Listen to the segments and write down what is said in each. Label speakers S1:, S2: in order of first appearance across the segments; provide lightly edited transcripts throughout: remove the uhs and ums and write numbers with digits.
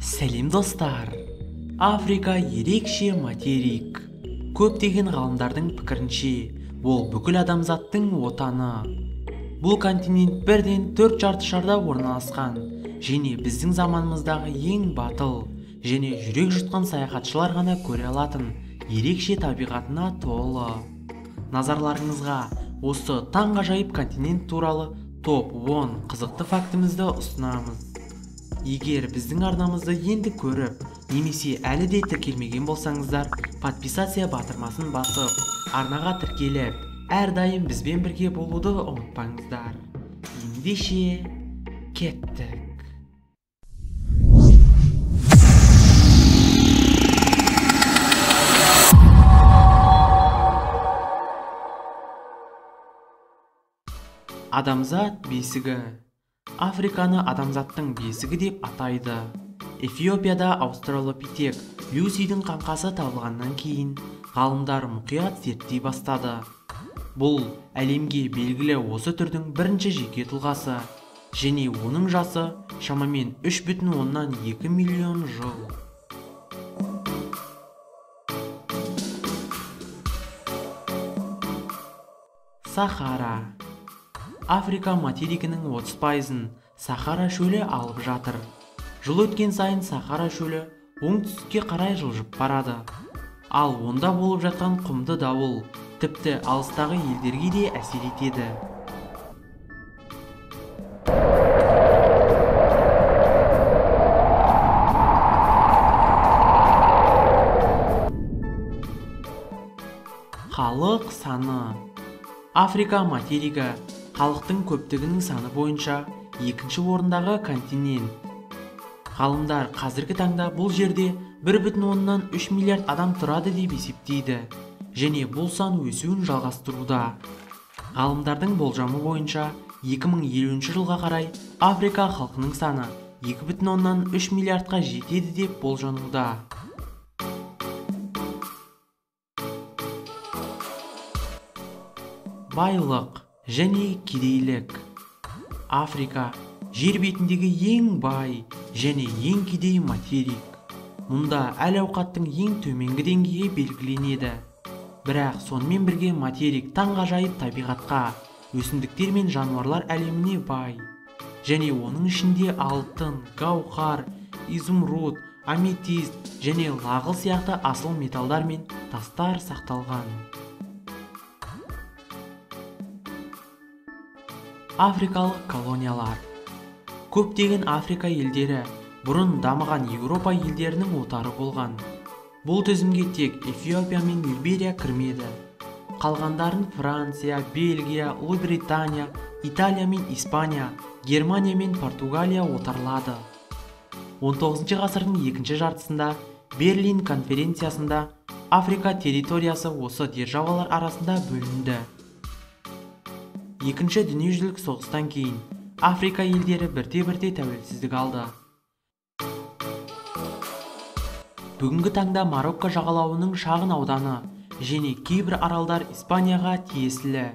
S1: Сәлем достар! Африка ерекше материк. Көптеген ғалымдардың пікірінше, ол бүкіл адамзаттың отаны. Бұл континент бірден 4 жартышарда орналасқан, және біздің заманымыздағы ең батыл, және жүрек жұтқан саяхатшылар ғана көре алатын ерекше табиғатына толы. Назарларыңызға осы таңғажайып континент туралы топ 10 қызықты фактімізді ұсынамыз. Егер біздің арнамызды енді көріп, немесе әлі де тіркелмеген болсаңыздар, подписация батырмасын басып, арнаға тіркеліп, әрдайым бізбен бірге болуды ұмытпаңыздар. Ендеше кеттік. Адамзат бесігі. Африканы адамзаттың бесігі деп атайды. Эфиопияда аустралопитек Люсидің қаңқасы табылғаннан кейін ғалымдар мұқият зерттей бастады. Бұл әлемге белгілі осы түрдің бірінші жеке тұлғасы, және оның жасы шамамен 3,2 миллион жыл. Сахара. Африка материгінің 30%-ын Сахара шөлі алып жатыр. Жыл өткен сайын Сахара шөлі оңтүстікке қарай жылжып барады. Ал онда болып жатқан құмды дауыл тіпті алыстағы елдерге де әсер етеді. Халық саны. Африка материгі халықтың көптігінің саны бойынша екінші орындағы континент. Ғалымдар қазіргі таңда бұл жерде 1,3 миллиард адам тұрады деп есептейді, және бұл сан өсуін жалғастыруда. Ғалымдардың болжамы бойынша 2050 жылға қарай Африка халқының саны 2,3 миллиардқа жетеді деп болжануда. Байлық және кедейлік. Африка жер бетіндегі ең бай және ең кедей материк. Мұнда әл-ауқаттың ең төменгі деңгейі белгіленеді. Бірақ сонымен бірге материк таңғажайып табиғатқа, өсімдіктер мен жануарлар әлеміне бай. Және оның ішінде алтын, гауһар, изумруд, аметист және лағыл сияқты асыл металдар мен тастар сақталған. Африкалық колониялар. Көптеген Африка елдері бұрын дамыған Еуропа елдерінің отары болған. Бұл тізімге тек Эфиопия мен Либерия кірмеді. Қалғандарын Франция, Бельгия, Ұлыбритания, Италия мен Испания, Германия мен Португалия отарлады. 19 ғасырдың екінші жартысында Берлин конференциясында Африка территориясы осы державалар арасында бөлінді. Екінші дүниежүзілік соғыстан кейін Африка елдері бірте-бірте тәуелсіздік алды. Бүгінгі таңда Марокко жағалауының шағын ауданы және кейбір аралдар Испанияға тиесілі.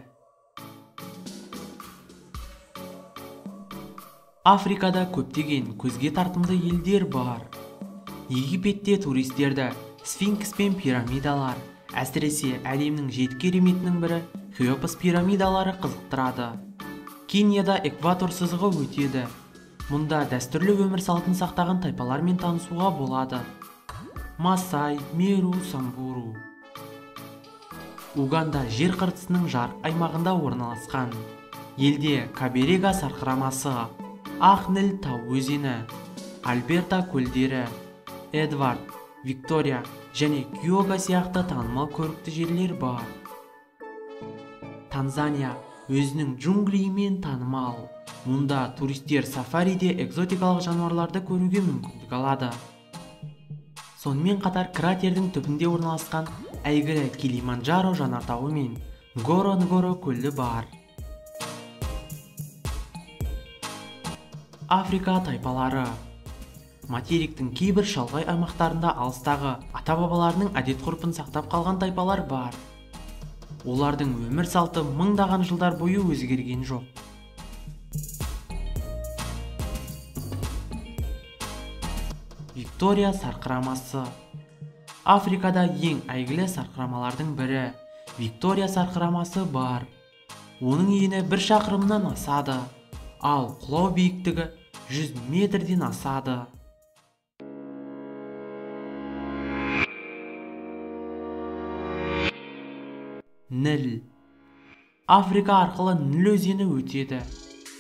S1: Африкада көптеген көзге тартымды елдер бар. Египетте туристерді сфинкс пен пирамидалар, әсіресе әлемнің 7 кереметінің бірі Хеопс пирамидалары қызықтырады. Кенияда экватор сызығы өтеді. Мұнда дәстүрлі өмір салтын сақтаған тайпалармен танысуға болады. Масай, Меру, Самбуру. Уганда жер қыртысының жарық аймағында орналасқан. Елде Каберега сарқырамасы, Ақ Ніл тау өзені, Альберта көлдері, Эдвард, Виктория және Кьога сияқты танымал көрікті жерлер бар. Танзания өзінің джунглиімен танымал. Мұнда туристер сафариде экзотикалық жануарларды көруге мүмкіндік алады. Сонымен қатар кратердің түбінде орналасқан әйгілі Килиманджаро жанартауы мен Горо-Нгоро көлі бар. Африка тайпалары. Материктің кейбір шалғай аймақтарында алыстағы ата-бабаларының әдет-ғұрпын сақтап қалған тайпалар бар. Олардың өмір салты мыңдаған жылдар бойы өзгерген жоқ. Виктория сарқырамасы. Африкада ең әйгілі сарқырамалардың бірі Виктория сарқырамасы бар. Оның ені 1 шақырымнан асады, ал құлау биіктігі 100 метрден асады. Ніл. Африка арқылы Ніл өзені өтеді.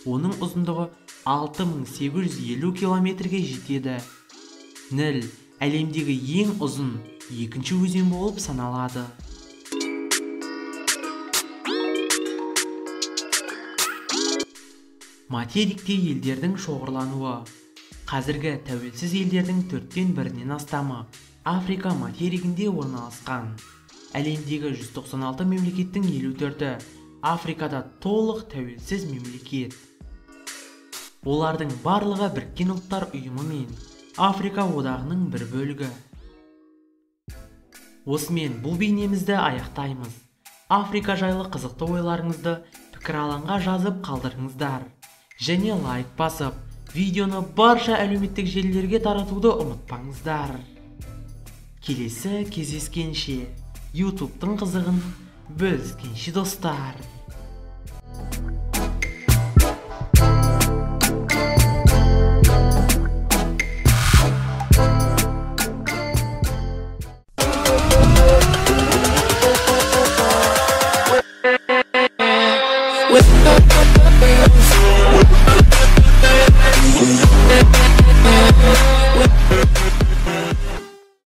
S1: Оның ұзындығы 6850 километрге жетеді. Ніл әлемдегі ең ұзын екінші өзен болып саналады. Материкте елдердің шоғырлануы. Қазіргі тәуелсіз елдердің 4-тен 1-нен астамы Африка материгінде орналасқан. Әлемдегі 196 мемлекеттің 54-і Африкада толық тәуелсіз мемлекет. Олардың барлығы Біріккен ұлттар ұйымы мен Африка одағының бір бөлігі. Осымен бұл бейнемізді аяқтаймыз. Африка жайлы қызықты ойларыңызды пікір алаңға жазып қалдырыңыздар. Және лайк басып, видеоны барша әлеуметтік желілерге таратуды ұмытпаңыздар. Келесі кездескенше, YouTube-тың қызығын бөліскенше достар.